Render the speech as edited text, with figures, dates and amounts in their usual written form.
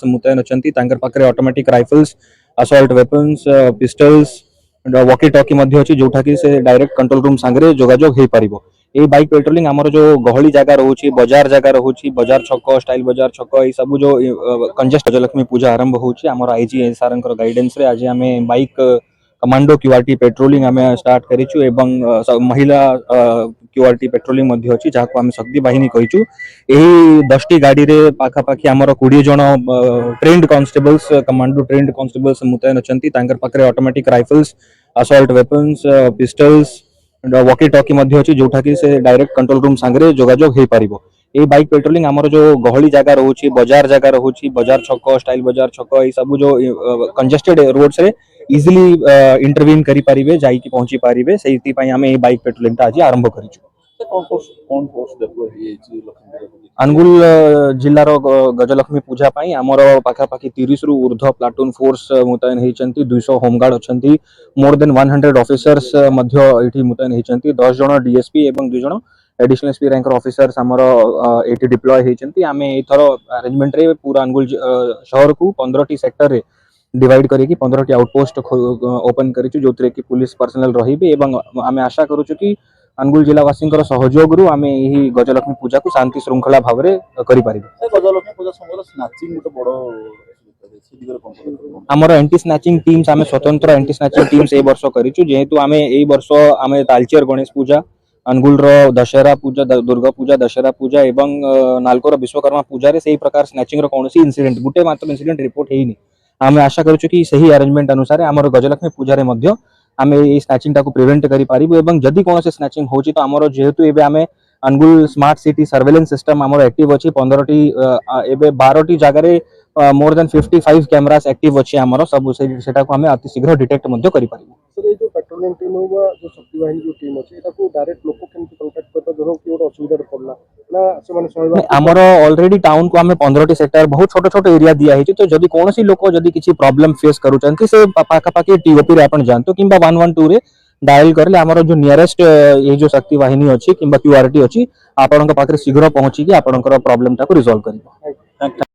मुतयन अछंती तांकर पाखरे automatic rifles assault weapons pistols walkie talkie मध्ये अछि जोठा कि से डायरेक्ट कंट्रोल रूम सांगरे जोगाजोग हे परिबो। ए बाइक पेट्रोलिंग हमर जो गहली जगह रहउछि बाजार जगह रहउछि बाजार छक स्टाइल बाजार छक ए सब जो कंजेस्ट गजलक्ष्मी पूजा आरंभ होउछि हमर आईजी एसआरएन गाइडेंस रे आज हमें बाइक कमांडो क्यूआरटी पेट्रोलिंग हमें स्टार्ट करिछु एवं महिला क्यूआरटी पेट्रोलिंग मध्ये अछि जाको हम शक्ति बाहिनी कहिछु। एही 10 टी गाड़ी रे पाखा पाखी हमर 20 जण trained constables commando trained constables मुतयन अछंती तांकर पाखरे automatic rifles assault weapons pistols walkie talkie मध्ये अछि जोठा कि से डायरेक्ट कंट्रोल रूम सांगरे जोगाजोग हे परिबो। ए बाइक पेट्रोलिंग हमर जो गहली जगह रहउछि बाजार जगह रहउछि बाजार छक स्टाइल बाजार छक ए सब जो कंजेस्टेड रोड्स रे इजिली इंटरवीन करि परिबे जाई कि पहुंची परिबे सेति पई हमें ए बाइक पेट्रोलिंग आज आरंभ करिछु। कौन फोर्स डेप्लॉय हे अनुगुल जिल्लार गजलक्ष्मी पूजा पाई आमर पाखापाखि 30 रु ऊर्ध्व प्लाटून फोर्स मुतयन हेचंती 200 होमगार्ड अछंती मोर देन 100 ऑफिसर्स मध्य एठी मुतयन हेचंती 10 जण डीएसपी एवं 2 जण एडिशनल एसपी रैंकर ऑफिसर्स हमर एठी डिप्लॉय हेचंती आमे एथर अरेंजमेंट रे पूरा अनुगुल शहर को 15 टी सेक्टर रे डिवाइड करी कि 15 टी आउटपोस्ट ओपन करिछु जोतरे कि पुलिस पर्सनल रहिबे एवं आमे आशा करूछु कि अनुगुल जिलावासी सहयोग रु आमे एही गजलक्ष्मी पूजा को शांति श्रृंखला भाव रे करि परिबे। गजलक्ष्मी पूजा समय स्नैचिंग तो बड़ो हमर एंटी स्नैचिंग टीम्स आमे स्वतंत्र एंटी स्नैचिंग टीम्स ए वर्ष करिछु जेहेतु आमे ए वर्ष आमे तालचेर गणेश पूजा अनुगुल रो दशहरा पूजा दुर्गा पूजा दशहरा पूजा एवं नालकोर विश्वकर्मा पूजा रे सेही प्रकार स्नैचिंग रो कोनोसी इंसिडेंट गुटे मात्र इंसिडेंट रिपोर्ट हेइनी आमे आशा करूछु कि सही अरेंजमेंट अनुसार हमर गजलक्ष्मी पूजा रे मध्य आमे ए स्नैचिंग टाको प्रिवेंट करि पारिबो एवं जदि कोनोसी स्नैचिंग होची तो हमर जेहेतु एबे आमे Angul smart city surveillance system हमर एक्टिव अछि 15 टी एबे 12 टी जगह रे मोर देन 55 कैमरास एक्टिव अछि हमर सब सेटा को हमें अति शीघ्र डिटेक्ट मध्य करि पारिबो। सर ये जो पेट्रोलिंग टीम होगा जो शक्ति वाहिनी जो टीम अछि एटा को डायरेक्ट लोक केमति कांटेक्ट करता जरो कि ओटा असुविधा पड़ला ना से माने सहयोग हमर ऑलरेडी टाउन को हमें 15 टी सेक्टर बहुत छोट छोट एरिया दिया हेछि तो जदि कोनोसी लोक जदि किछि प्रॉब्लम फेस करूचंती से पाखा पाखी टीओपी रे आपण जानतो किंबा 112 रे डायल करले हमर जो नियरेस्ट ये जो शक्ति वाहिनी अछि किंबा क्यूआरटी अछि आपनक पाखरे शीघ्र पहुंची कि आपनकर प्रॉब्लम टाको रिजॉल्व करिबो।